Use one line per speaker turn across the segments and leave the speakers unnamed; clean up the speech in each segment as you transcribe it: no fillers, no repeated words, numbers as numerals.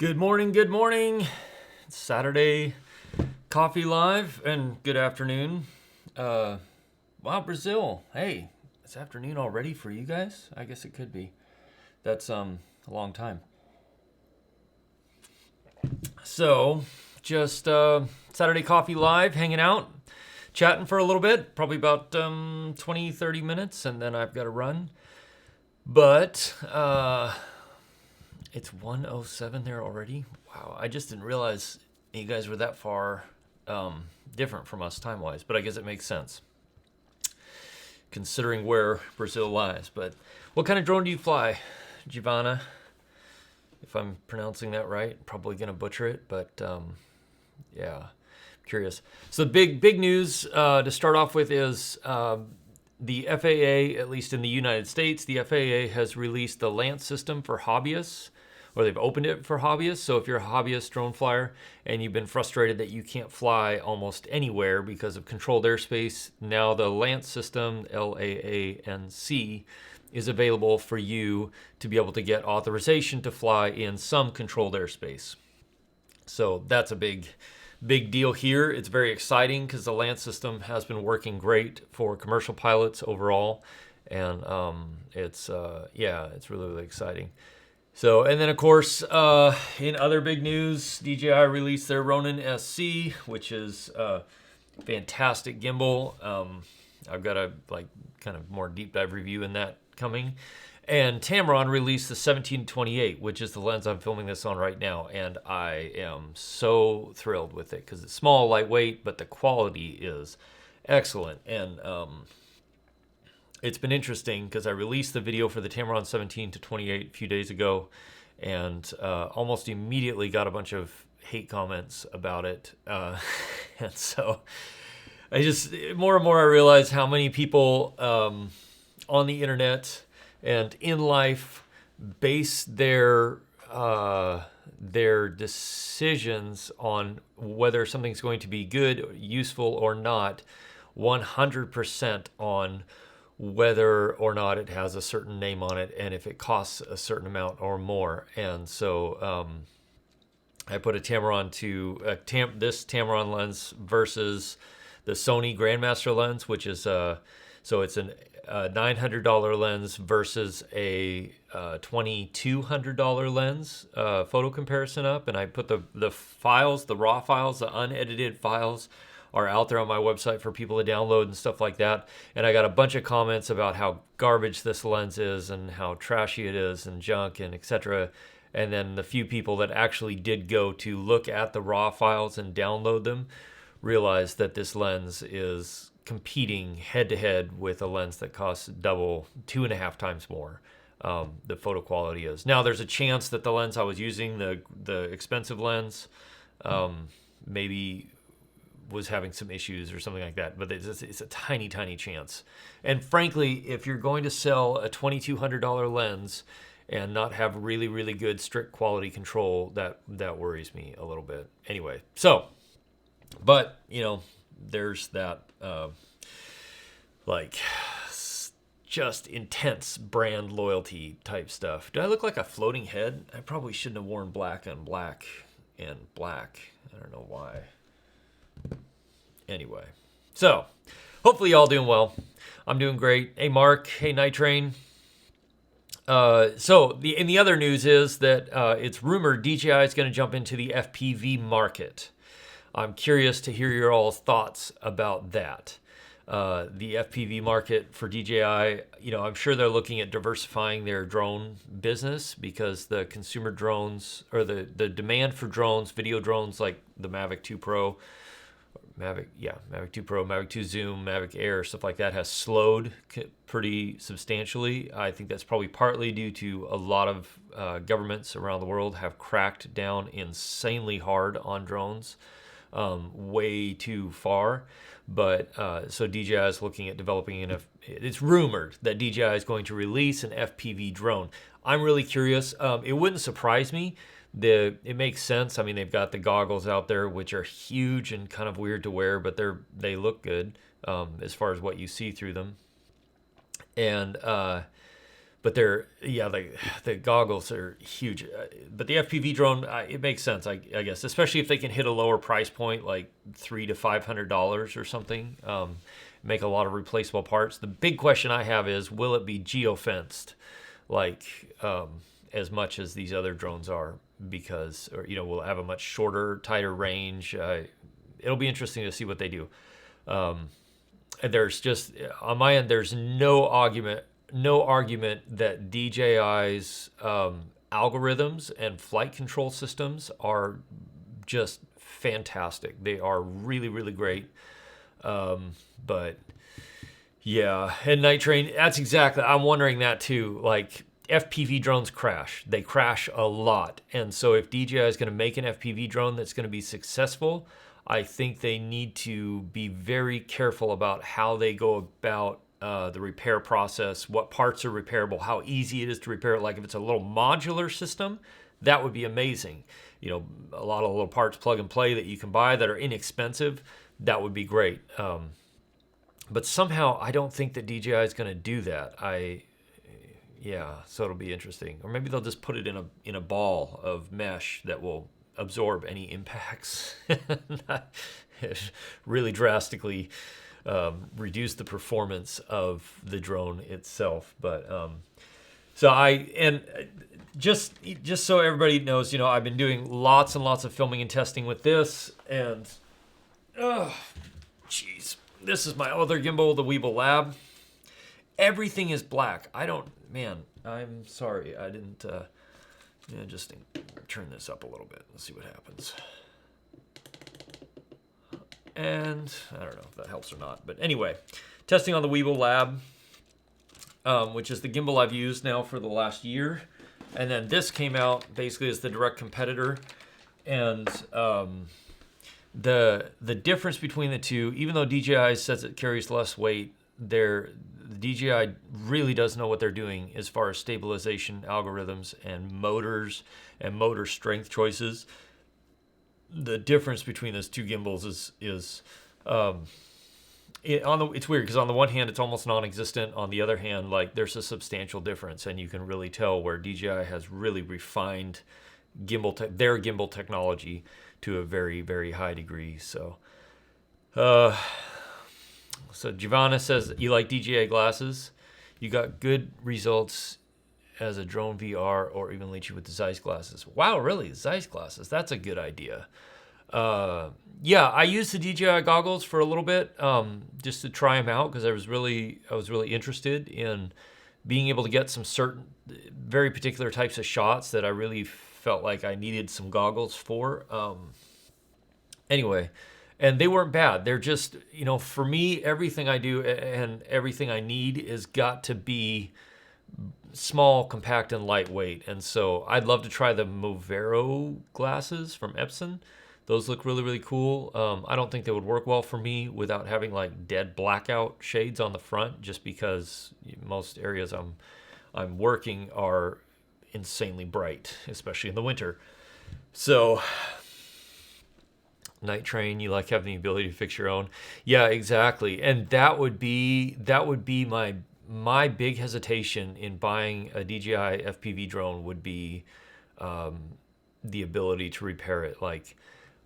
Good morning, good morning. It's Saturday Coffee Live, and good afternoon. Wow, Brazil. Hey, it's afternoon already for you guys? I guess it could be. That's a long time. So, just Saturday Coffee Live, hanging out, chatting for a little bit, probably about 20, 30 minutes, and then I've got to run. But it's 1:07 there already. Wow, I just didn't realize you guys were that far different from us time-wise, but I guess it makes sense considering where Brazil lies. But what kind of drone do you fly, Giovanna? If I'm pronouncing that right, probably gonna butcher it, but yeah, curious. So big news to start off with is the FAA, at least in the United States, the FAA has released the Lance system for hobbyists, or they've opened it for hobbyists. So if you're a hobbyist drone flyer and you've been frustrated that you can't fly almost anywhere because of controlled airspace, now the Lance system, LAANC, is available for you to be able to get authorization to fly in some controlled airspace. So that's a big deal here. It's very exciting because the Lance system has been working great for commercial pilots overall, and it's really exciting. So, and then of course, in other big news, DJI released their Ronin SC, which is a fantastic gimbal. I've got a kind of more deep dive review in that coming. And Tamron released the 17-28, which is the lens I'm filming this on right now, and I am so thrilled with it because it's small, lightweight, but the quality is excellent. And it's been interesting because I released the video for the Tamron 17-28 a few days ago, and almost immediately got a bunch of hate comments about it. And so I just, more and more I realize how many people on the internet and in life base their decisions on whether something's going to be good, useful, or not 100% on whether or not it has a certain name on it and if it costs a certain amount or more. And so I put a Tamron this Tamron lens versus the Sony Grandmaster lens, which is so it's a $900 lens versus a $2,200 lens photo comparison up, and I put the files, the raw files, the unedited files are out there on my website for people to download and stuff like that. And I got a bunch of comments about how garbage this lens is and how trashy it is and junk and etc. And then the few people that actually did go to look at the raw files and download them realized that this lens is competing head-to-head with a lens that costs double, 2.5 times more. The photo quality is. Now, there's a chance that the lens I was using, the expensive lens, maybe was having some issues or something like that, but it's a tiny chance. And frankly, if you're going to sell a $2,200 lens and not have really good strict quality control, that worries me a little bit. Anyway, so, but there's that just intense brand loyalty type stuff. Do I look like a floating head? I probably shouldn't have worn black on black and black. I don't know why. Anyway, so hopefully y'all doing well. I'm doing great. Hey Mark, hey Night Train. So the other news is that it's rumored DJI is going to jump into the FPV market. I'm curious to hear your all's thoughts about that. The FPV market for DJI, I'm sure they're looking at diversifying their drone business because the consumer drones, or the demand for drones, video drones like the Mavic 2 Pro, Mavic 2 Pro, Mavic 2 Zoom, Mavic Air, stuff like that has slowed pretty substantially. I think that's probably partly due to a lot of governments around the world have cracked down insanely hard on drones, way too far. But so DJI is looking at developing it's rumored that DJI is going to release an FPV drone. I'm really curious. It wouldn't surprise me. It makes sense. I mean, they've got the goggles out there, which are huge and kind of weird to wear, but they look good as far as what you see through them. And but the goggles are huge. But the FPV drone, it makes sense, I guess, especially if they can hit a lower price point, like $300 to $500 or something. Make a lot of replaceable parts. The big question I have is, will it be geofenced, like as much as these other drones are? Because, or will it have a much shorter, tighter range? It'll be interesting to see what they do. And there's just, on my end, there's no argument that DJI's algorithms and flight control systems are just fantastic. They are really, really great. But yeah, and Night Train, that's exactly, I'm wondering that too. Like, FPV drones crash. They crash a lot. And so if DJI is going to make an FPV drone that's going to be successful, I think they need to be very careful about how they go about the repair process, what parts are repairable, how easy it is to repair it. Like if it's a little modular system, that would be amazing. A lot of little parts plug and play that you can buy that are inexpensive, that would be great. But somehow I don't think that DJI is going to do that. So it'll be interesting. Or maybe they'll just put it in a ball of mesh that will absorb any impacts, really drastically reduce the performance of the drone itself. But just so everybody knows, I've been doing lots and lots of filming and testing with this, and this is my other gimbal, the Weeble Lab. Everything is black. I'm sorry, I didn't. Just turn this up a little bit. Let's see what happens. And I don't know if that helps or not. But anyway, testing on the Weeble Lab, which is the gimbal I've used now for the last year. And then this came out basically as the direct competitor. And the difference between the two, even though DJI says it carries less weight, the DJI really does know what they're doing as far as stabilization algorithms and motors and motor strength choices. The difference between those two gimbals is it's weird because on the one hand it's almost non-existent. On the other hand, like there's a substantial difference, and you can really tell where DJI has really refined their gimbal technology to a very, very high degree. So Giovanna says, you like DJI glasses? You got good results as a drone VR or even Leachy with the Zeiss glasses. Wow, really? Zeiss glasses? That's a good idea. I used the DJI goggles for a little bit just to try them out because I was really interested in being able to get some certain very particular types of shots that I really felt like I needed some goggles for. Anyway, and they weren't bad. They're just, for me, everything I do and everything I need is got to be small, compact, and lightweight. And so I'd love to try the Movero glasses from Epson. Those look really, really cool. I don't think they would work well for me without having like dead blackout shades on the front, just because most areas I'm working are insanely bright, especially in the winter. So Night Train, you like having the ability to fix your own. Yeah, exactly. And that would be my big hesitation in buying a DJI FPV drone would be the ability to repair it. Like,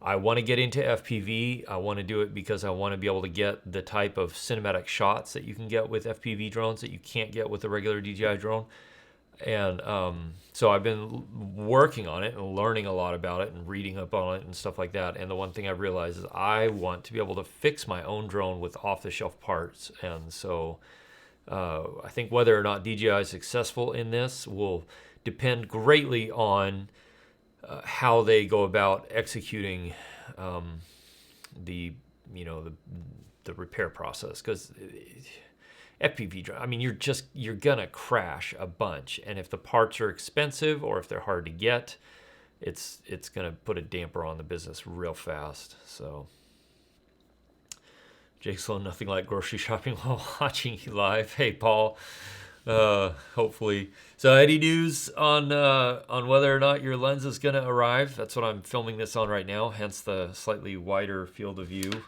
I want to get into FPV. I want to do it because I want to be able to get the type of cinematic shots that you can get with FPV drones that you can't get with a regular DJI drone. And so I've been working on it and learning a lot about it and reading up on it and stuff like that. And the one thing I've realized is I want to be able to fix my own drone with off-the-shelf parts. And so I think whether or not DJI is successful in this will depend greatly on how they go about executing the repair process, because FPV drone, I mean, you're gonna crash a bunch, and if the parts are expensive or if they're hard to get, it's gonna put a damper on the business real fast. So Jake Sloan, nothing like grocery shopping while watching you live. Hey Paul, hopefully. So any news on whether or not your lens is gonna arrive? That's what I'm filming this on right now, hence the slightly wider field of view,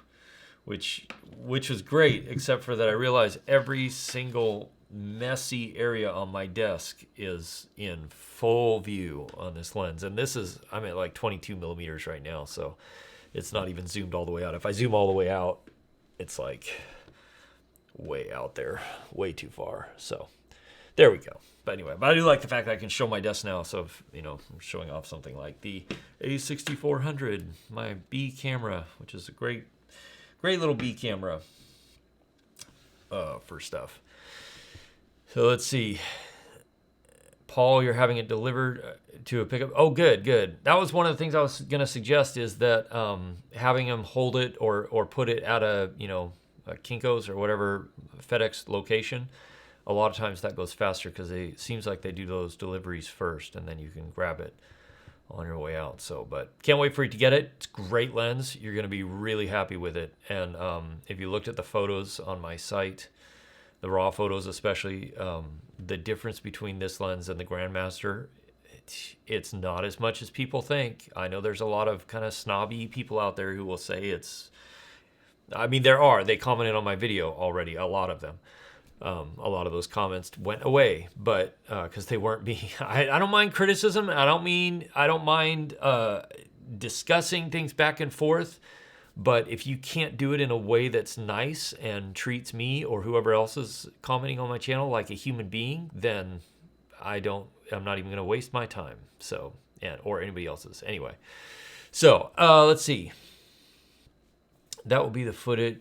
which was great, except for that I realized every single messy area on my desk is in full view on this lens. And this is, I'm at like 22 millimeters right now, so it's not even zoomed all the way out. If I zoom all the way out, it's like way out there, way too far. So there we go. But anyway, but I do like the fact that I can show my desk now. So if, you know, I'm showing off something like the A6400, my B camera, which is a great little B camera for stuff. So let's see. Paul, you're having it delivered to a pickup. Oh, good. That was one of the things I was going to suggest, is that having him hold it or put it at a Kinko's or whatever FedEx location. A lot of times that goes faster because it seems like they do those deliveries first, and then you can grab it on your way out. So, but can't wait for you to get it. It's a great lens. You're going to be really happy with it. And if you looked at the photos on my site, the raw photos especially, the difference between this lens and the Grandmaster, it's not as much as people think. I know there's a lot of kind of snobby people out there who will say it's, I mean, they commented on my video already, a lot of them. A lot of those comments went away, but because they weren't being, I don't mind criticism. I don't mind discussing things back and forth. But if you can't do it in a way that's nice and treats me or whoever else is commenting on my channel like a human being, then I'm not even going to waste my time. So, or anybody else's. Anyway, so let's see. That will be the footage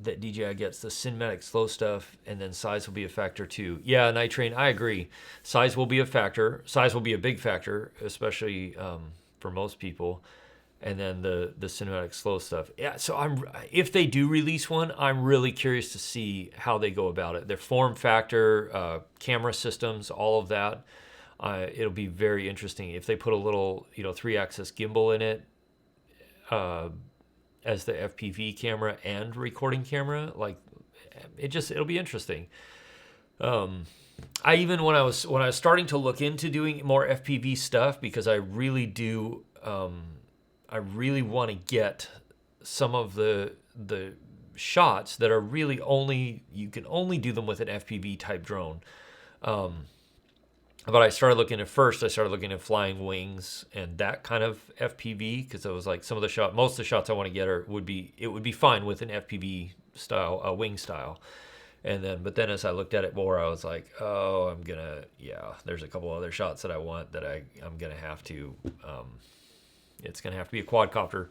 that DJI gets, the cinematic slow stuff, and then size will be a factor too. Yeah, Night Train, I agree. Size will be a factor. Size will be a big factor, especially for most people. And then the cinematic slow stuff. Yeah, so if they do release one, I'm really curious to see how they go about it. Their form factor, camera systems, all of that. It'll be very interesting. If they put a little, 3-axis gimbal in it, as the FPV camera and recording camera, like it'll be interesting. I even when I was starting to look into doing more FPV stuff, because I really do, I really want to get some of the shots that are really you can only do them with an FPV type drone. But I started looking at flying wings and that kind of FPV, because I was like, most of the shots I want to get would be fine with an FPV style, a wing style. But then as I looked at it more, I was like, oh, there's a couple other shots that I want that I'm gonna have to, it's gonna have to be a quadcopter,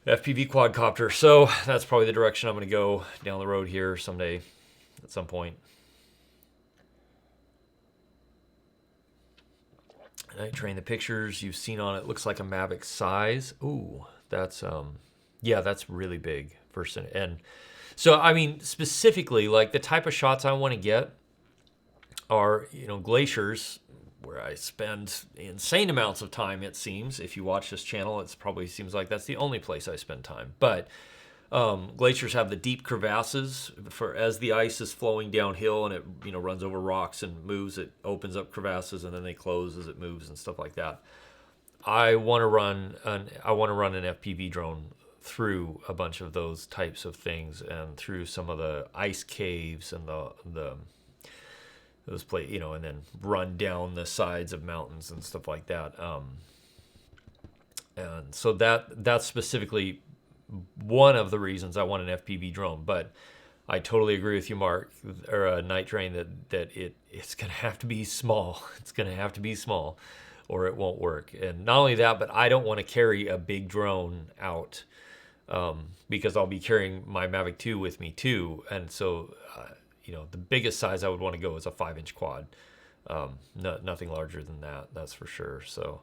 FPV quadcopter. So that's probably the direction I'm gonna go down the road here someday, at some point. Night Train, the pictures you've seen on it looks like a Mavic size. Ooh, that's that's really big. And so, I mean, specifically, like the type of shots I want to get are, glaciers, where I spend insane amounts of time, it seems. If you watch this channel, it probably seems like that's the only place I spend time. But glaciers have the deep crevasses as the ice is flowing downhill, and it runs over rocks and moves. It opens up crevasses and then they close as it moves and stuff like that. I want to run an FPV drone through a bunch of those types of things, and through some of the ice caves and those and then run down the sides of mountains and stuff like that. And so that's specifically one of the reasons I want an FPV drone. But I totally agree with you, Mark, or Night Train, that it's going to have to be small. It's going to have to be small, or it won't work. And not only that, but I don't want to carry a big drone out, because I'll be carrying my Mavic 2 with me too. And so, the biggest size I would want to go is a 5-inch quad. Nothing larger than that, that's for sure. So,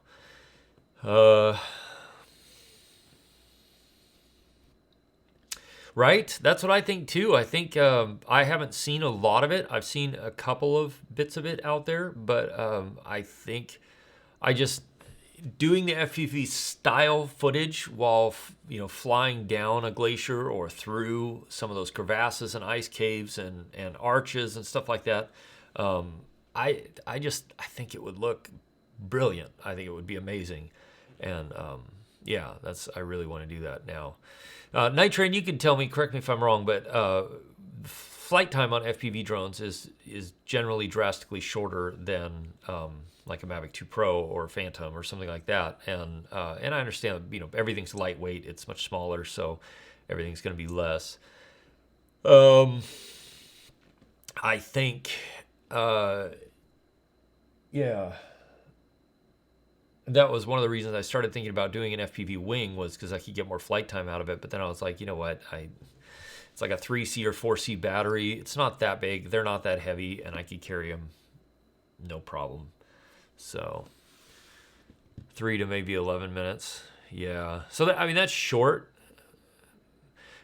right? That's what I think too. I think I haven't seen a lot of it. I've seen a couple of bits of it out there, but I think doing the FPV style footage while flying down a glacier or through some of those crevasses and ice caves and arches and stuff like that. I think it would look brilliant. I think it would be amazing, and I really want to do that now. Night Train, you can tell me, correct me if I'm wrong, but flight time on FPV drones is generally drastically shorter than like a Mavic 2 Pro or Phantom or something like that. And I understand, everything's lightweight. It's much smaller, so everything's going to be less. I think, yeah, that was one of the reasons I started thinking about doing an FPV wing, was because I could get more flight time out of it. But then I was like, you know what, it's like a 3C or 4C battery. It's not that big. They're not that heavy, and I could carry them no problem. So 3 to maybe 11 minutes. Yeah. So that's short.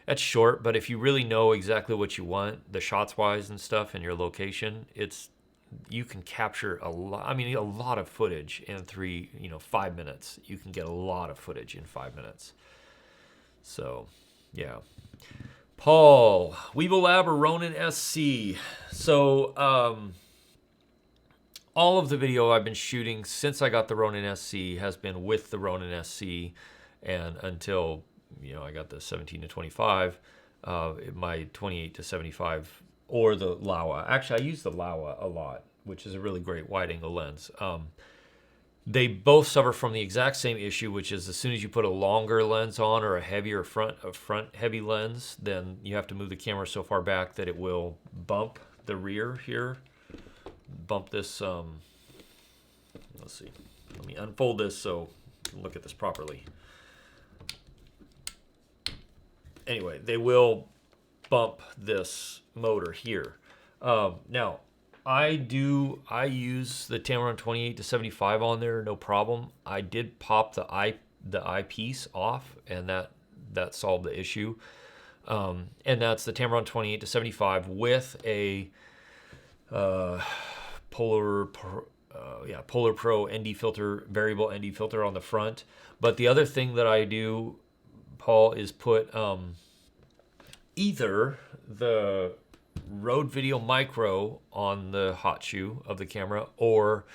That's short, but if you really know exactly what you want, the shots wise and stuff, and your location, you can capture a lot of footage in 5 minutes. You can get a lot of footage in 5 minutes. So, yeah. Paul, Weeble Lab or Ronin SC. So, all of the video I've been shooting since I got the Ronin SC has been with the Ronin SC, and until I got the 17 to 25, my 28 to 75, or the Laowa. Actually, I use the Laowa a lot, which is a really great wide-angle lens. They both suffer from the exact same issue, which is as soon as you put a longer lens on or a heavier front heavy lens, then you have to move the camera so far back that it will bump the rear here. Bump this. Let's see. Let me unfold this so you can look at this properly. Anyway, they will bump this motor here. Now, I use the Tamron 28 to 75 on there, no problem. I did pop the eyepiece off, and that solved the issue. And that's the Tamron 28 to 75 with a Polar Pro ND filter, variable ND filter on the front. But the other thing that I do, Paul, is put either the Rode Video Micro on the hot shoe of the camera, or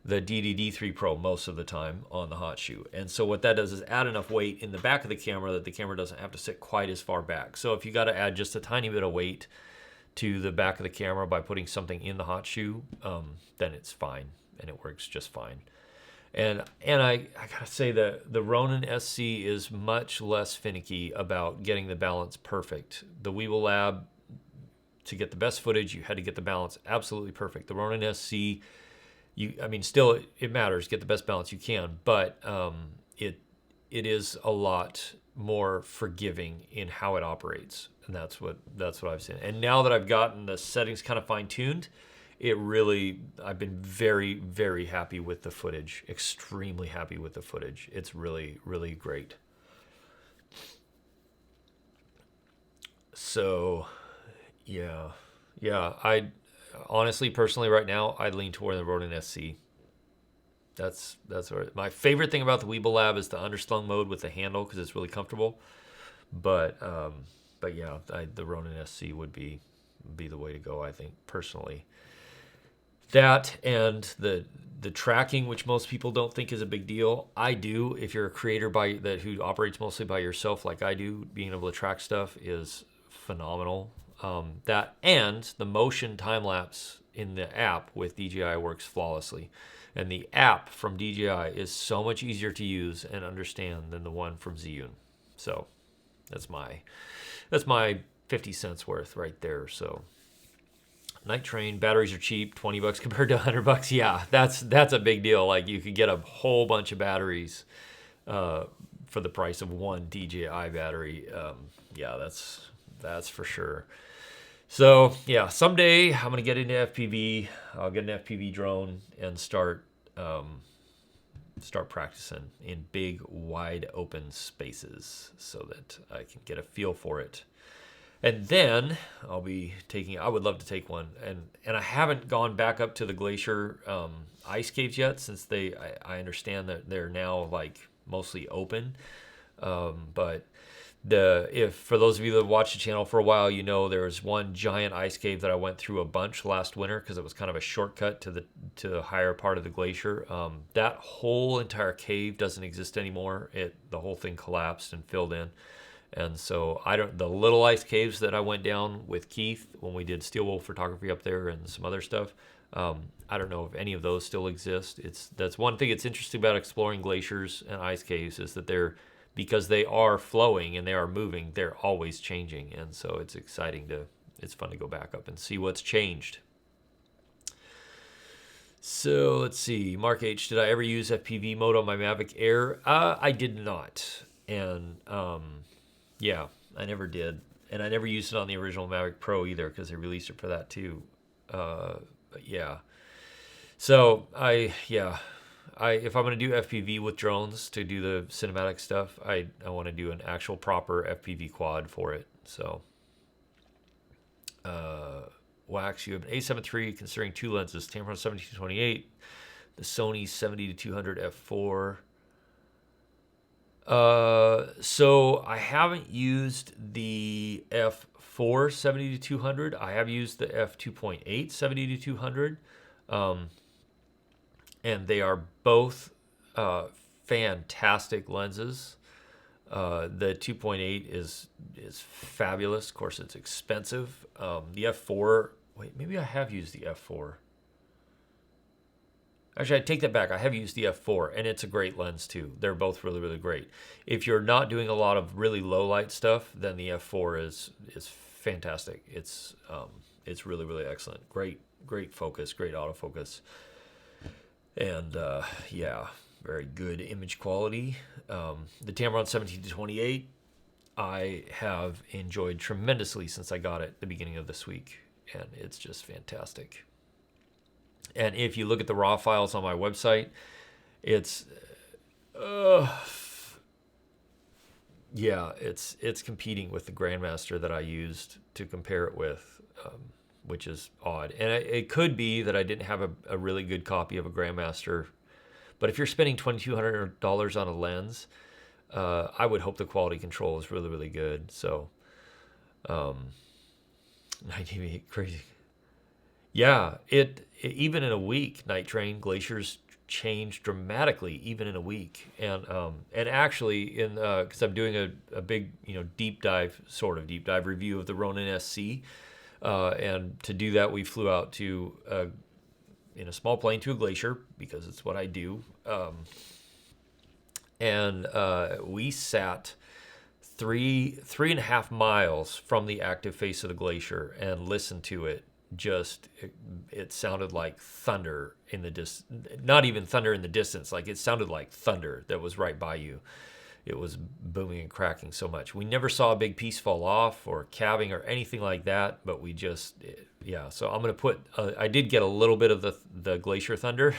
the DD3 Pro most of the time on the hot shoe. And so what that does is add enough weight in the back of the camera that the camera doesn't have to sit quite as far back. So if you got to add just a tiny bit of weight to the back of the camera by putting something in the hot shoe, then it's fine, and it works just fine. And I gotta say that the Ronin SC is much less finicky about getting the balance perfect. The Weeble Lab, to get the best footage, you had to get the balance absolutely perfect. The Ronin SC, still it matters, get the best balance you can, but it is a lot more forgiving in how it operates, and that's what I've seen. And now that I've gotten the settings kind of fine-tuned, I've been very, very happy with the footage, extremely happy with the footage. It's really, really great. So, yeah, I honestly, personally, right now, I'd lean toward the Ronin SC. That's my favorite thing about the Weeble Lab is the underslung mode with the handle, because it's really comfortable. But yeah, the Ronin SC would be the way to go, I think, personally. That and the tracking, which most people don't think is a big deal. I do. If you're a creator who operates mostly by yourself, like I do, being able to track stuff is phenomenal. That and the motion time lapse in the app with DJI works flawlessly, and the app from DJI is so much easier to use and understand than the one from Zhiyun. So that's my 50 cents worth right there. So. Night Train batteries are cheap, $20 compared to $100. Yeah, that's a big deal. Like, you could get a whole bunch of batteries for the price of one DJI battery. Yeah, that's for sure. So yeah, someday I'm gonna get into FPV. I'll get an FPV drone and start practicing in big, wide open spaces so that I can get a feel for it. And then I would love to take one. And I haven't gone back up to the glacier ice caves yet, since I understand that they're now like mostly open. But if for those of you that watched the channel for a while, you know there was one giant ice cave that I went through a bunch last winter because it was kind of a shortcut to the higher part of the glacier. That whole entire cave doesn't exist anymore. The whole thing collapsed and filled in. And so the little ice caves that I went down with Keith when we did steel wool photography up there and some other stuff, I don't know if any of those still exist. That's one thing that's interesting about exploring glaciers and ice caves, is that because they are flowing and they are moving, they're always changing. And so it's it's fun to go back up and see what's changed. So let's see, Mark H, did I ever use FPV mode on my Mavic Air? I did not. And yeah, I never did. And I never used it on the original Mavic Pro either, because they released it for that too. But yeah. So if I'm going to do FPV with drones to do the cinematic stuff, I want to do an actual proper FPV quad for it. So Wax, you have an A7 III considering 2 lenses, Tamron 70-28, the Sony 70-200 f4. So I haven't used the f4 70-200. I have used the f2.8 70-200. And they are both fantastic lenses. The 2.8 is fabulous. Of course, it's expensive. The f4, wait, maybe I have used the f4. Actually, I take that back. I have used the f4, and it's a great lens too. They're both really, really great. If you're not doing a lot of really low light stuff, then the f4 is fantastic. It's really, really excellent. Great focus, great autofocus. And yeah, very good image quality. The Tamron 17-28, I have enjoyed tremendously since I got it at the beginning of this week, and it's just fantastic. And if you look at the raw files on my website, it's competing with the Grandmaster that I used to compare it with, which is odd. And it could be that I didn't have a really good copy of a Grandmaster. But if you're spending $2,200 on a lens, I would hope the quality control is really, really good. So, 1988, crazy. Yeah, it even in a week, Night Train, glaciers change dramatically, even in a week. And actually, because I'm doing a big, deep dive review of the Ronin SC. And to do that, we flew out to in a small plane to a glacier, because it's what I do. And we sat 3.5 miles from the active face of the glacier and listened to it. It sounded like thunder in the not even thunder in the distance. Like, it sounded like thunder that was right by you. It was booming and cracking so much. We never saw a big piece fall off or calving or anything like that, but we just, yeah. So I'm going to put, I did get a little bit of the glacier thunder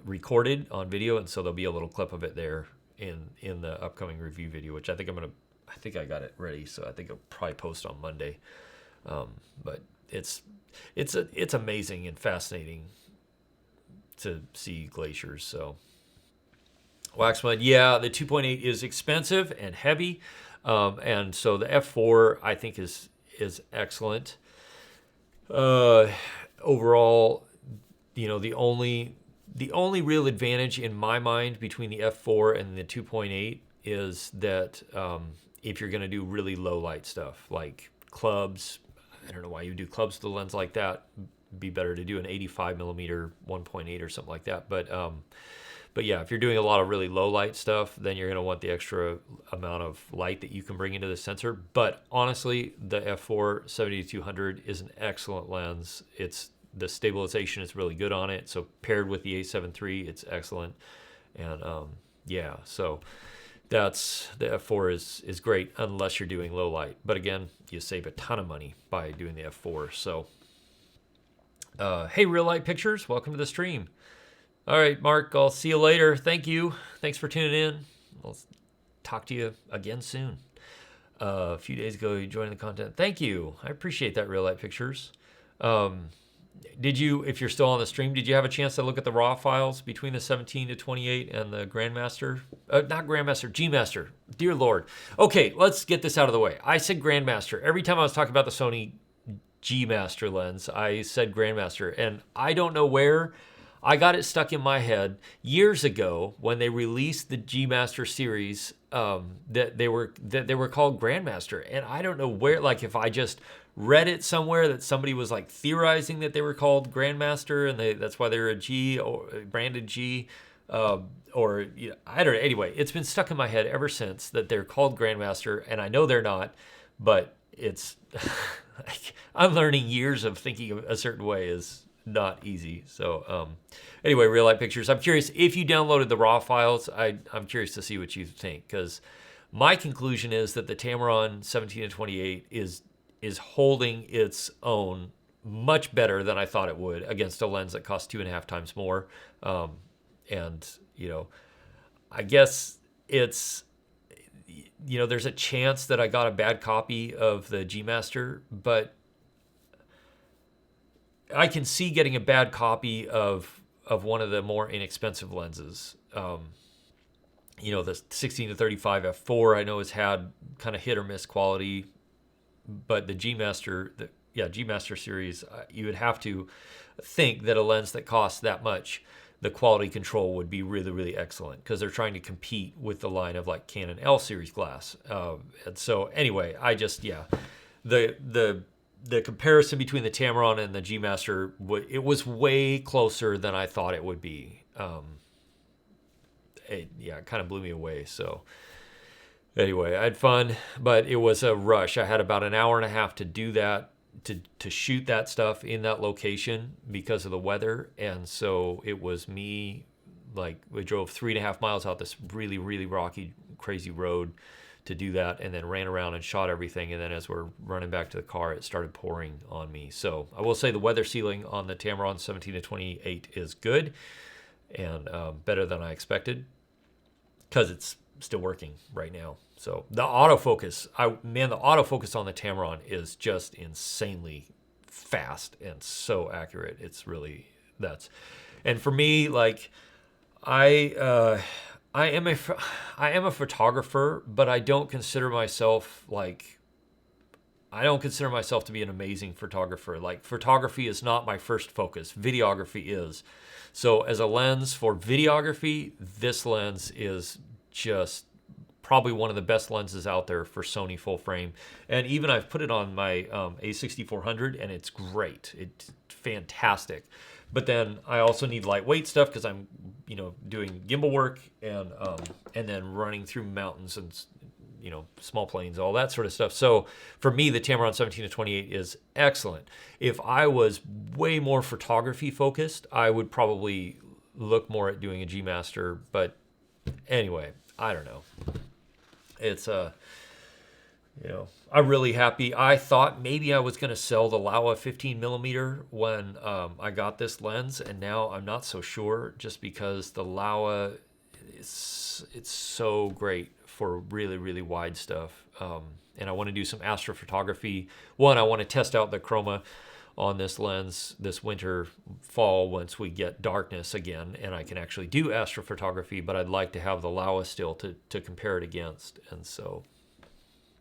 recorded on video, and so there'll be a little clip of it there in the upcoming review video, which I think I got it ready, so I think I'll probably post on Monday. But it's amazing and fascinating to see glaciers. So Waxmud, yeah, the 2.8 is expensive and heavy, and so the f4 I think is excellent. Overall, the only real advantage in my mind between the f4 and the 2.8 is that if you're going to do really low light stuff like clubs, I don't know why you do clubs with a lens like that. It'd be better to do an 85 millimeter 1.8 or something like that. But yeah, if you're doing a lot of really low light stuff, then you're going to want the extra amount of light that you can bring into the sensor. But honestly, the f4 70-200 is an excellent lens. The stabilization is really good on it. So paired with the A7 III, it's excellent. And yeah, so the f4 is great unless you're doing low light. But again, you save a ton of money by doing the f4. So hey, Real Light Pictures, welcome to the stream. All right, Mark, I'll see you later. Thank you. Thanks for tuning in. I'll talk to you again soon. A few days ago, you joined the content. Thank you. I appreciate that, Real Light Pictures. Did you, if you're still on the stream, did you have a chance to look at the raw files between the 17-28 and the Grandmaster? Not Grandmaster, G-Master. Dear Lord. Okay, let's get this out of the way. I said Grandmaster. Every time I was talking about the Sony G-Master lens, I said Grandmaster. And I don't know where I got it stuck in my head years ago when they released the G-Master series. that they were called Grandmaster, and I don't know where. Like, if I just read it somewhere that somebody was like theorizing that they were called Grandmaster, and that's why they're a G or branded G, or I don't know. Anyway, it's been stuck in my head ever since that they're called Grandmaster, and I know they're not, but it's I'm learning years of thinking a certain way is not easy. So anyway, real light pictures. I'm curious if you downloaded the raw files. I'm curious to see what you think, because my conclusion is that the Tamron 17 to 28 is holding its own much better than I thought it would against a lens that costs 2.5 times more. And I guess it's, there's a chance that I got a bad copy of the G Master, but I can see getting a bad copy of one of the more inexpensive lenses. The 16 to 35 f4 I know has had kind of hit or miss quality, but the G Master, G Master series, you would have to think that a lens that costs that much, the quality control would be really, really excellent, because they're trying to compete with the line of like Canon L series glass. And so anyway, the comparison between the Tamron and the G Master, it was way closer than I thought it would be. It kind of blew me away. So anyway, I had fun, but it was a rush. I had about an hour and a half to do that, to shoot that stuff in that location because of the weather. And so it was me, like, we drove 3.5 miles out this really, really rocky, crazy road to do that, and then ran around and shot everything. And then as we're running back to the car, it started pouring on me. So I will say the weather sealing on the Tamron 17 to 28 is good, and better than I expected, because it's still working right now. So the autofocus, the autofocus on the Tamron is just insanely fast and so accurate. It's really, and for me, like, I am a photographer, but I don't consider myself to be an amazing photographer. Like, photography is not my first focus. Videography is. So as a lens for videography, this lens is just probably one of the best lenses out there for Sony full frame. And even I've put it on my A6400, and it's great. It's fantastic. But then I also need lightweight stuff, because I'm, doing gimbal work, and then running through mountains and, small planes, all that sort of stuff. So for me, the Tamron 17 to 28 is excellent. If I was way more photography focused, I would probably look more at doing a G Master. But anyway, I don't know. It's I'm really happy. I thought maybe I was going to sell the Laowa 15 millimeter when I got this lens, and now I'm not so sure, just because the Laowa, it's so great for really, really wide stuff. And I want to do some astrophotography. One, I want to test out the chroma on this lens this winter, fall, once we get darkness again and I can actually do astrophotography, but I'd like to have the Laowa still to compare it against. And so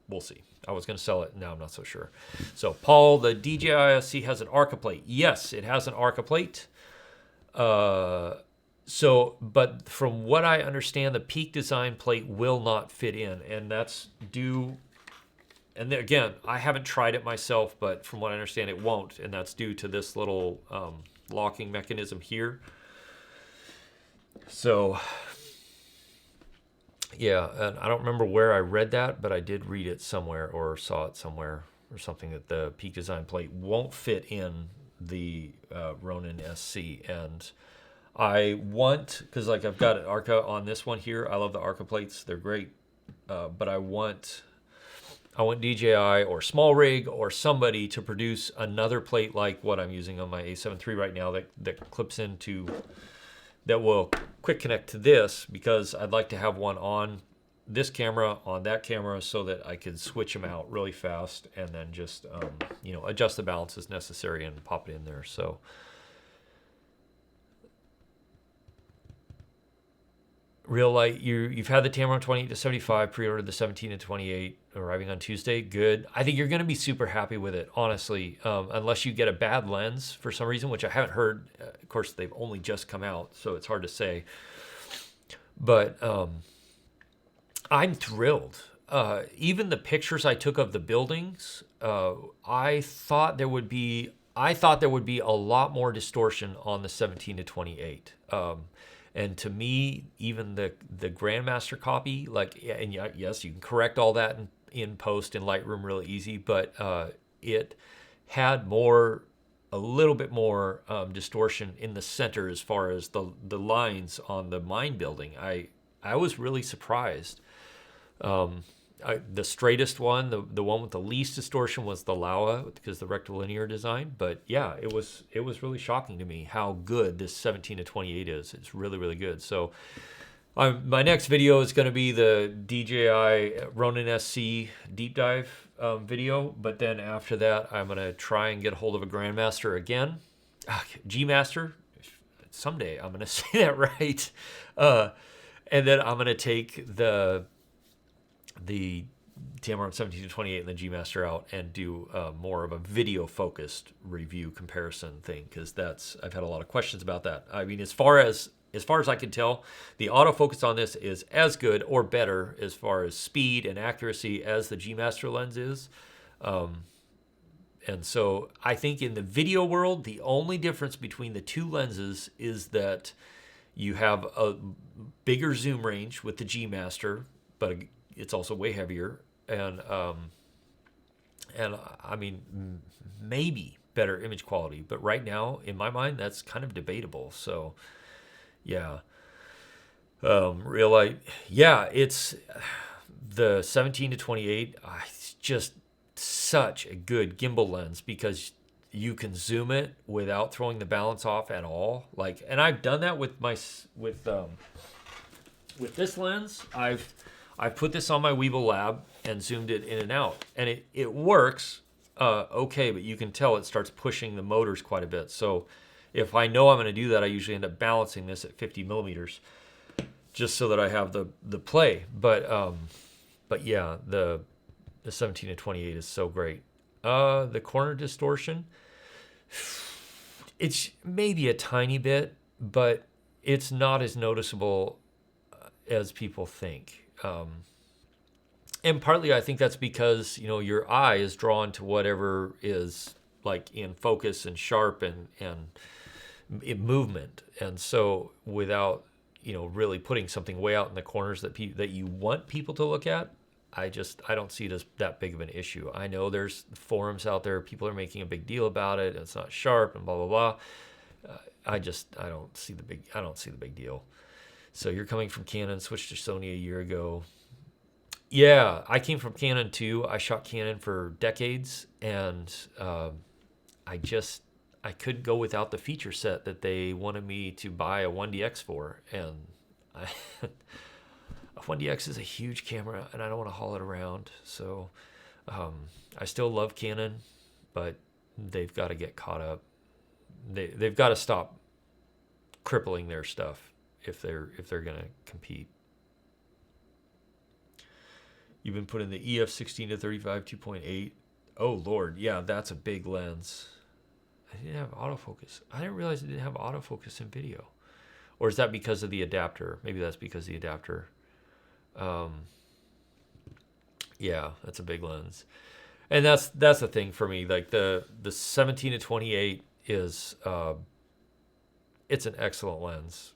we'll see. I was going to sell it. Now I'm not so sure. So Paul, the DJI ISC has an Arca plate. Yes, it has an Arca plate. But from what I understand, the Peak Design plate will not fit in, and that's due. And again, I haven't tried it myself, but from what I understand, it won't, and that's due to this little locking mechanism here. So, yeah, and I don't remember where I read that, but I did read it somewhere or saw it somewhere or something, that the Peak Design plate won't fit in the Ronin SC. And I want, because like I've got an Arca on this one here. I love the Arca plates. They're great. But I want DJI or Small Rig or somebody to produce another plate like what I'm using on my A7 III right now, that clips into, that will quick connect to this, because I'd like to have one on this camera, on that camera, so that I could switch them out really fast, and then just adjust the balance as necessary and pop it in there. So Real light, you've had the Tamron 28 to 75, pre-ordered the 17 to 28, arriving on Tuesday. Good. I think you're going to be super happy with it, honestly, unless you get a bad lens for some reason, which I haven't heard. Of course, they've only just come out, so it's hard to say. But I'm thrilled. Even the pictures I took of the buildings, I thought there would be a lot more distortion on the 17 to 28. And to me, even the Grandmaster copy, like, and yes, you can correct all that in post in Lightroom really easy, but it had a little bit more distortion in the center as far as the lines on the mine building. I was really surprised. The straightest one, the one with the least distortion, was the Laowa because the rectilinear design. But yeah, it was really shocking to me how good this 17 to 28 is. It's really, really good. So my next video is going to be the DJI Ronin SC deep dive video. But then after that, I'm going to try and get a hold of a Grandmaster again. G Master. Someday I'm going to say that right. And then I'm going to take the Tamron 17 to 28 and the G Master out and do more of a video focused review comparison thing, because I've had a lot of questions about that. I mean, as far as I can tell, the autofocus on this is as good or better as far as speed and accuracy as the G Master lens is. And so I think in the video world, the only difference between the two lenses is that you have a bigger zoom range with the G Master, but it's also way heavier, and I mean, maybe better image quality. But right now, in my mind, that's kind of debatable. So, yeah, real light, yeah, it's the 17 to 28. It's just such a good gimbal lens because you can zoom it without throwing the balance off at all. Like, and I've done that with this lens. I've put this on my Weeble Lab and zoomed it in and out, and it works okay, but you can tell it starts pushing the motors quite a bit. So if I know I'm going to do that, I usually end up balancing this at 50 millimeters just so that I have the play. But yeah, the 17 to 28 is so great. The corner distortion, it's maybe a tiny bit, but it's not as noticeable as people think. And partly I think that's because, your eye is drawn to whatever is like in focus and sharp and in movement. And so without, really putting something way out in the corners that you want people to look at, I don't see it as that big of an issue. I know there's forums out there, people are making a big deal about it. It's not sharp and blah, blah, blah. I don't see the big deal. So you're coming from Canon, switched to Sony a year ago. Yeah, I came from Canon too. I shot Canon for decades, and I couldn't go without the feature set that they wanted me to buy a 1DX for. And a 1DX is a huge camera, and I don't want to haul it around. So I still love Canon, but they've got to get caught up. They've got to stop crippling their stuff if they're going to compete. You've been putting the EF 16 to 35 2.8. Oh Lord, yeah, that's a big lens. I didn't have autofocus. I didn't realize it didn't have autofocus in video. Or is that because of the adapter? Maybe that's because of the adapter. Yeah, that's a big lens. And that's the thing for me. Like the 17 to 28 is it's an excellent lens.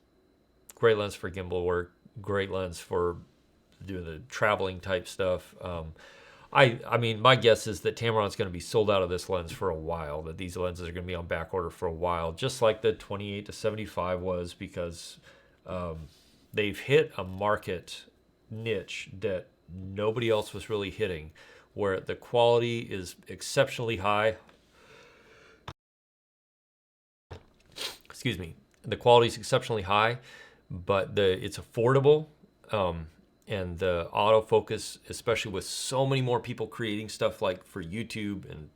Great lens for gimbal work. Great lens for doing the traveling type stuff. I mean, my guess is that Tamron's going to be sold out of this lens for a while, that these lenses are going to be on back order for a while, just like the 28 to 75 was, because they've hit a market niche that nobody else was really hitting, where the quality is exceptionally high. Excuse me. The quality is exceptionally high, but it's affordable. And the autofocus, especially with so many more people creating stuff like for YouTube and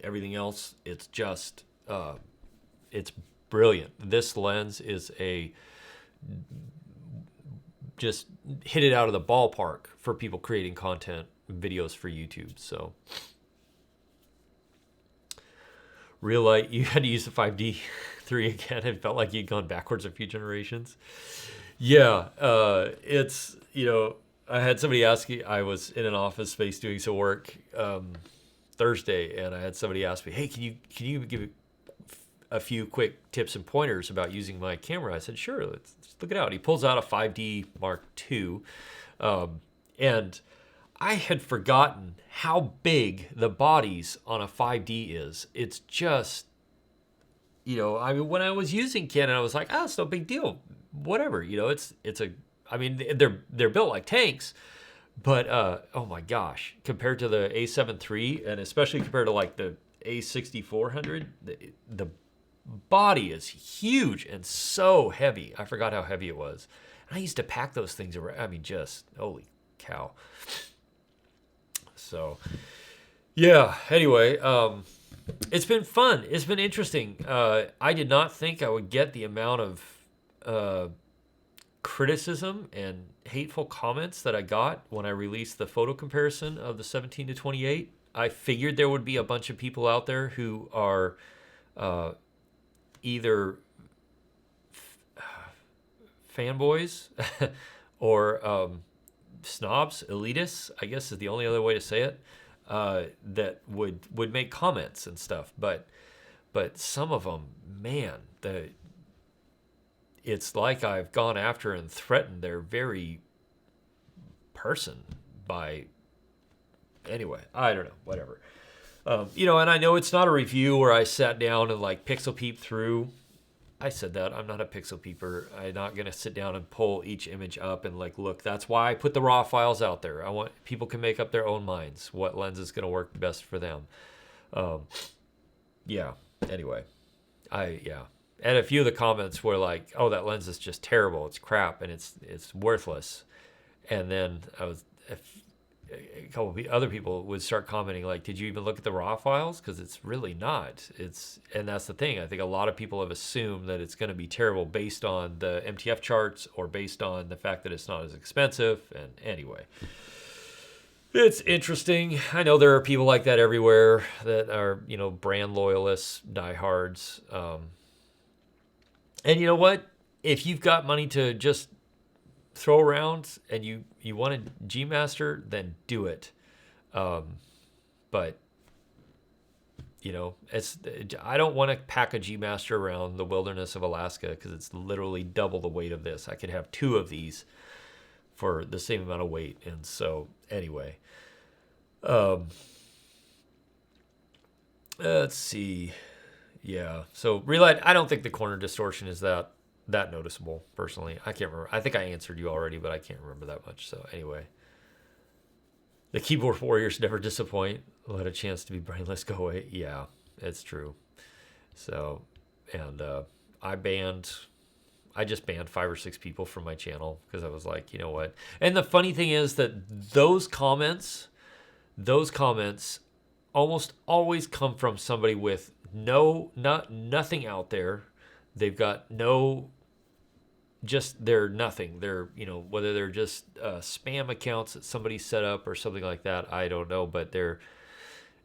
everything else, it's just, it's brilliant. This lens is just hit it out of the ballpark for people creating content, videos for YouTube. So real light, you had to use the 5D3 again. It felt like you'd gone backwards a few generations. Yeah, it's, I had somebody ask me, I was in an office space doing some work Thursday, and I had somebody ask me, hey, can you give a few quick tips and pointers about using my camera? I said, sure, let's look it out. He pulls out a 5D Mark II, and I had forgotten how big the bodies on a 5D is. It's just, I mean, when I was using Canon, I was like, it's no big deal, whatever. I mean, they're built like tanks, but oh my gosh, compared to the A7 III, and especially compared to like the A6400, the body is huge and so heavy. I forgot how heavy it was. And I used to pack those things around. I mean, just holy cow. So, yeah. Anyway, it's been fun. It's been interesting. I did not think I would get the amount of criticism and hateful comments that I got when I released the photo comparison of the 17 to 28. I figured there would be a bunch of people out there who are either fanboys or snobs, elitists, I guess is the only other way to say it, that would make comments and stuff. But some of them, man, it's like I've gone after and threatened their very person by, anyway, I don't know, whatever. And I know it's not a review where I sat down and like pixel peep through. I said that. I'm not a pixel peeper. I'm not going to sit down and pull each image up and like look. That's why I put the raw files out there. I want people can make up their own minds what lens is going to work best for them. Yeah. Anyway, and a few of the comments were like, "Oh, that lens is just terrible. It's crap and it's worthless." And then a couple of other people would start commenting like, "Did you even look at the raw files? Because it's really not." And that's the thing. I think a lot of people have assumed that it's going to be terrible based on the MTF charts or based on the fact that it's not as expensive. And anyway, it's interesting. I know there are people like that everywhere that are, brand loyalists, diehards. And you know what? If you've got money to just throw around and you want a G Master, then do it. But I don't want to pack a G Master around the wilderness of Alaska because it's literally double the weight of this. I could have two of these for the same amount of weight. And so anyway, let's see. Yeah. So Relight, I don't think the corner distortion is that noticeable, personally. I can't remember. I think I answered you already, but I can't remember that much. So anyway, the keyboard warriors never disappoint. Let a chance to be brainless go away. Yeah, it's true. So, and I just banned 5 or 6 people from my channel because I was like, you know what? And the funny thing is that those comments almost always come from somebody with nothing out there. They've got they're nothing. They're, whether they're just spam accounts that somebody set up or something like that, I don't know. But they're,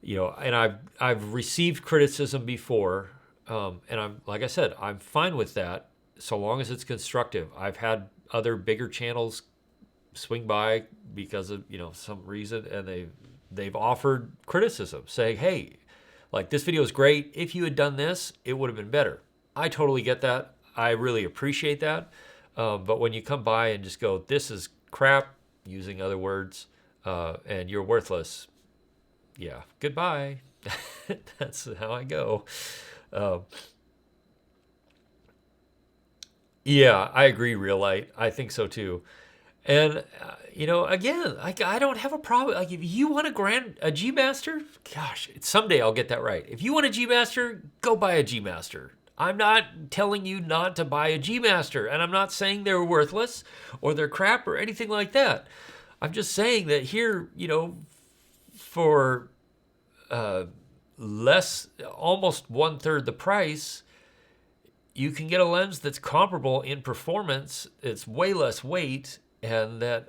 and I've received criticism before, and like I said, I'm fine with that so long as it's constructive. I've had other bigger channels swing by because of some reason, and they've offered criticism, saying, hey, like, this video is great. If you had done this, it would have been better. I totally get that. I really appreciate that. But when you come by and just go, this is crap, using other words, and you're worthless, yeah, goodbye. That's how I go. Yeah, I agree, Real Light. I think so too. And, again, I don't have a problem. Like, if you want a G Master, gosh, someday I'll get that right. If you want a G Master, go buy a G Master. I'm not telling you not to buy a G Master, and I'm not saying they're worthless or they're crap or anything like that. I'm just saying that here, for less, almost 1/3 the price, you can get a lens that's comparable in performance. It's way less weight, and that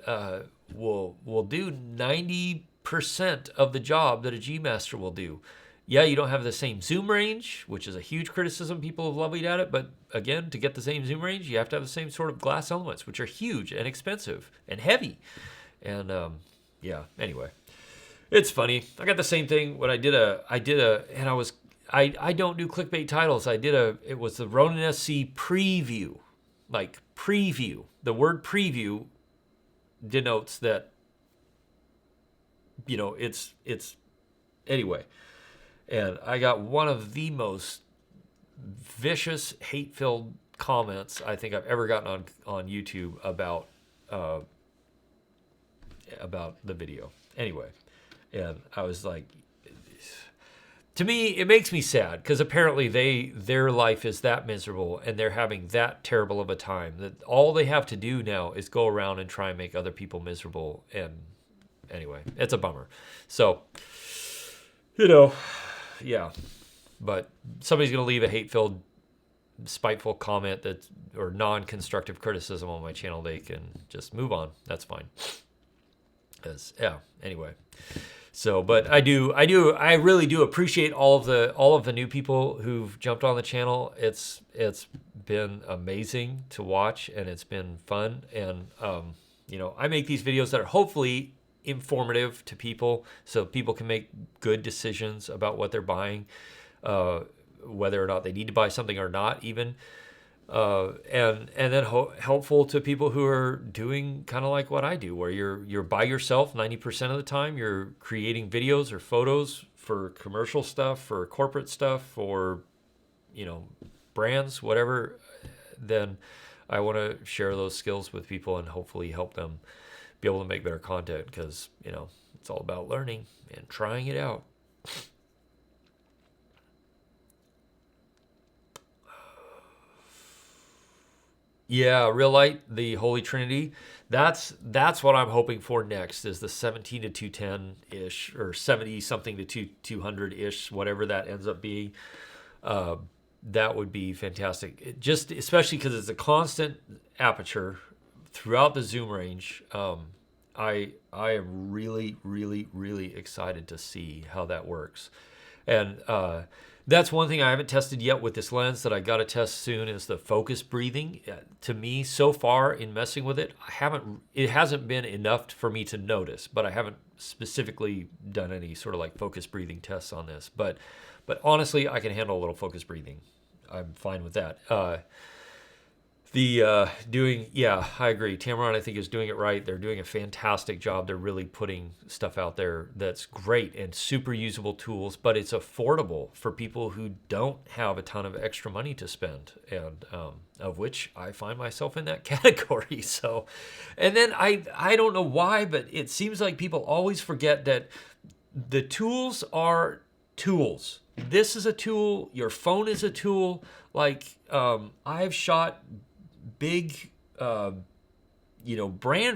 will do 90% of the job that a G Master will do. Yeah, you don't have the same zoom range, which is a huge criticism. People have levied at it. But again, to get the same zoom range, you have to have the same sort of glass elements, which are huge and expensive and heavy.
And yeah, anyway, it's funny. I got the same thing when I don't do clickbait titles. It was the Ronin SC preview, like preview. The word preview denotes that, it's anyway. And I got one of the most vicious, hate-filled comments I think I've ever gotten on YouTube about the video. Anyway, and I was like, to me, it makes me sad because apparently their life is that miserable and they're having that terrible of a time that all they have to do now is go around and try and make other people miserable. And anyway, it's a bummer. So, yeah. But somebody's going to leave a hate-filled, spiteful comment or non-constructive criticism on my channel, they can just move on. That's fine. Anyway. So, but I really do appreciate all of the new people who've jumped on the channel. It's been amazing to watch, and it's been fun. And I make these videos that are hopefully informative to people, so people can make good decisions about what they're buying, whether or not they need to buy something or not, even. And then helpful to people who are doing kind of like what I do, where you're by yourself 90% of the time. You're creating videos or photos for commercial stuff, for corporate stuff, for brands, whatever. Then I want to share those skills with people and hopefully help them be able to make better content, because it's all about learning and trying it out. Yeah, Real Light, the Holy Trinity. That's what I'm hoping for next, is the 17 to 210-ish, or 70 something to 200-ish, whatever that ends up being. That would be fantastic. Especially because it's a constant aperture throughout the zoom range. I am really, really, really excited to see how that works. And that's one thing I haven't tested yet with this lens that I got to test soon, is the focus breathing. To me, so far in messing with it, it hasn't been enough for me to notice, but I haven't specifically done any sort of like focus breathing tests on this. But honestly, I can handle a little focus breathing. I'm fine with that. I agree. Tamron, I think, is doing it right. They're doing a fantastic job. They're really putting stuff out there that's great and super usable tools, but it's affordable for people who don't have a ton of extra money to spend, and of which I find myself in that category. So, and then I don't know why, but it seems like people always forget that the tools are tools. This is a tool. Your phone is a tool. Like, I've shot big, brand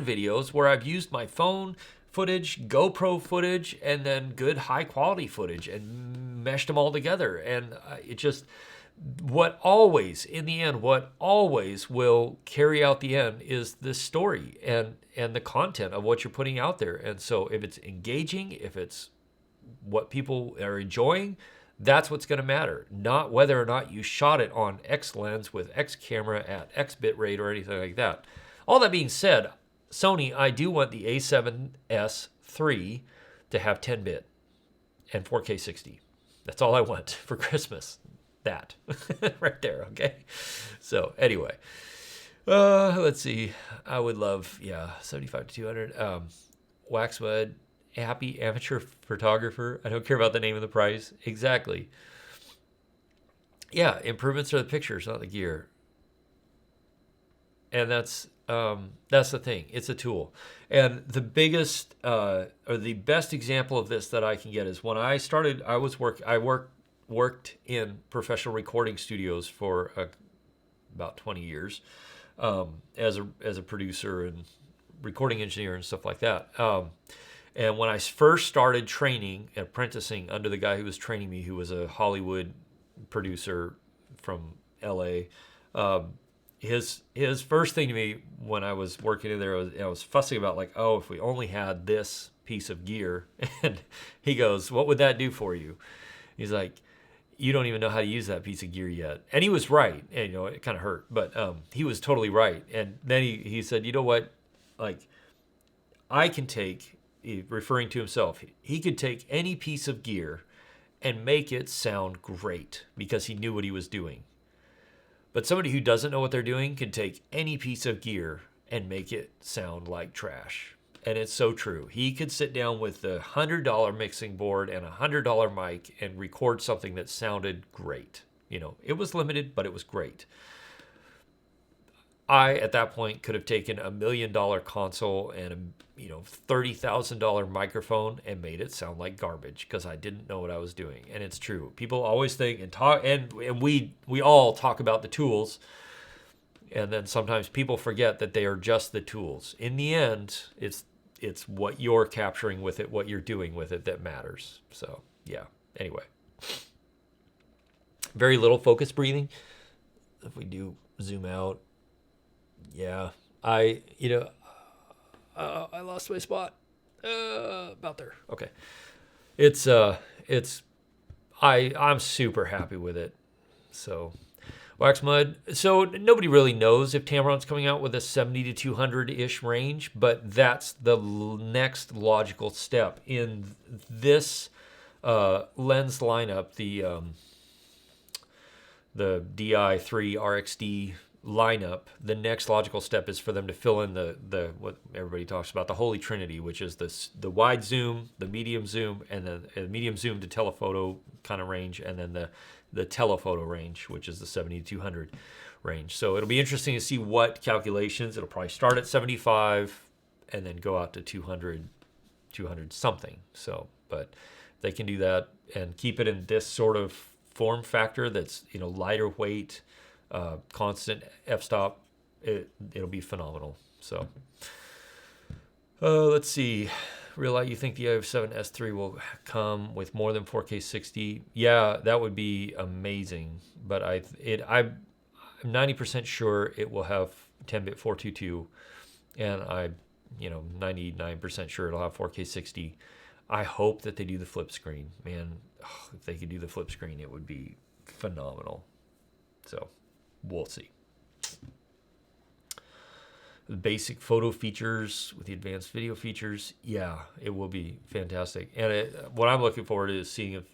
videos where I've used my phone footage, GoPro footage, and then good high quality footage and meshed them all together. And what always will carry out the end is the story and the content of what you're putting out there. And so if it's engaging, if it's what people are enjoying, that's what's going to matter, not whether or not you shot it on X lens with X camera at X bit rate or anything like that. All that being said, Sony, I do want the A7S III to have 10-bit and 4K 60. That's all I want for Christmas. That right there, okay? So anyway, let's see. I would love, 75 to 200. Waxmud. Happy amateur photographer. I don't care about the name of the price. Exactly. Yeah, improvements are the pictures, not the gear. And that's the thing. It's a tool. And the biggest or the best example of this that I can get is when I started. I worked in professional recording studios for about 20 years as a producer and recording engineer and stuff like that. And when I first started training, apprenticing under the guy who was training me, who was a Hollywood producer from LA, his first thing to me when I was working in there, I was fussing about like, oh, if we only had this piece of gear. And he goes, what would that do for you? He's like, you don't even know how to use that piece of gear yet. And he was right. And, it kind of hurt, but he was totally right. And then he said, you know what, like, I can take, referring to himself, he could take any piece of gear and make it sound great because he knew what he was doing. But somebody who doesn't know what they're doing can take any piece of gear and make it sound like trash. And it's so true. He could sit down with a $100 mixing board and a $100 mic and record something that sounded great. You know, it was limited, but it was great. I, at that point, could have taken $1 million console and a $30,000 microphone and made it sound like garbage because I didn't know what I was doing. And it's true. People always think and talk, and we all talk about the tools, and then sometimes people forget that they are just the tools. In the end, it's what you're capturing with it, what you're doing with it that matters. So yeah. Anyway, very little focus breathing. If we do zoom out. Yeah, I lost my spot. About there. Okay. I'm super happy with it. So, Wax Mud. So nobody really knows if Tamron's coming out with a 70 to 200-ish range, but that's the next logical step in this lens lineup. The DI3 RXD lineup, the next logical step is for them to fill in the what everybody talks about, the holy trinity, which is the wide zoom, the medium zoom, and the medium zoom to telephoto kind of range, and then the telephoto range, which is the 70 to 200 range. So it'll be interesting to see what calculations. It'll probably start at 75 and then go out to 200 something. So, but they can do that and keep it in this sort of form factor that's, lighter weight, constant f-stop, it'll be phenomenal. So let's see. Real light, you think the i7 S3 will come with more than 4K 60? Yeah, that would be amazing. But I'm 90% sure it will have 10-bit 422, and I'm 99% sure it'll have 4K 60. I hope that they do the flip screen. Man, if they could do the flip screen, it would be phenomenal. So we'll see. The basic photo features with the advanced video features, yeah, it will be fantastic. And what I'm looking forward to is seeing if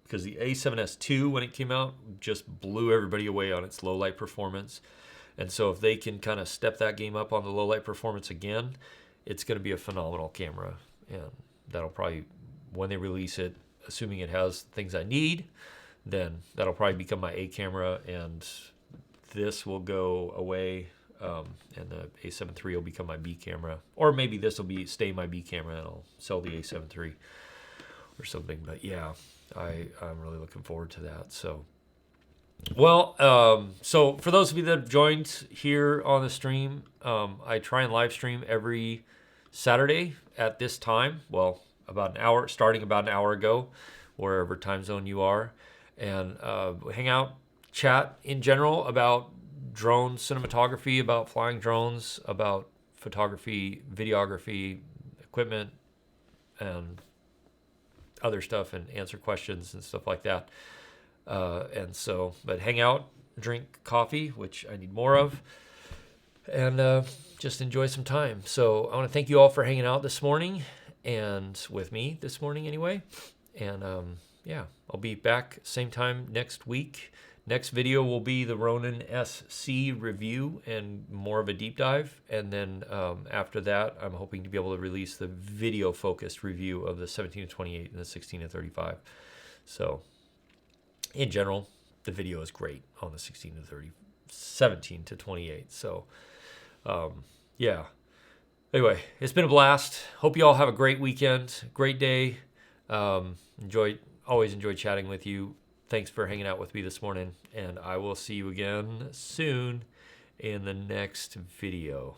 because the A7S II, when it came out, just blew everybody away on its low light performance. And so if they can kind of step that game up on the low light performance again, it's going to be a phenomenal camera. And that'll probably, when they release it, assuming it has things I need, then that'll probably become my A camera, and this will go away, and the A7 III will become my B camera. Or maybe this will stay my B camera, and I'll sell the A7 III or something. But yeah, I'm really looking forward to that. So, well, so for those of you that have joined here on the stream, I try and live stream every Saturday at this time. Well, starting about an hour ago, wherever time zone you are. And hang out, chat in general about drone cinematography, about flying drones, about photography, videography, equipment, and other stuff, and answer questions and stuff like that. But hang out, drink coffee, which I need more of, and just enjoy some time. So I want to thank you all for hanging out this morning, and with me this morning anyway. And yeah, I'll be back same time next week. Next video will be the Ronin SC review and more of a deep dive. And then after that, I'm hoping to be able to release the video-focused review of the 17 to 28 and the 16 to 35. So in general, the video is great on the 17 to 28. So yeah. Anyway, it's been a blast. Hope you all have a great weekend, great day. Always enjoy chatting with you. Thanks for hanging out with me this morning, and I will see you again soon in the next video.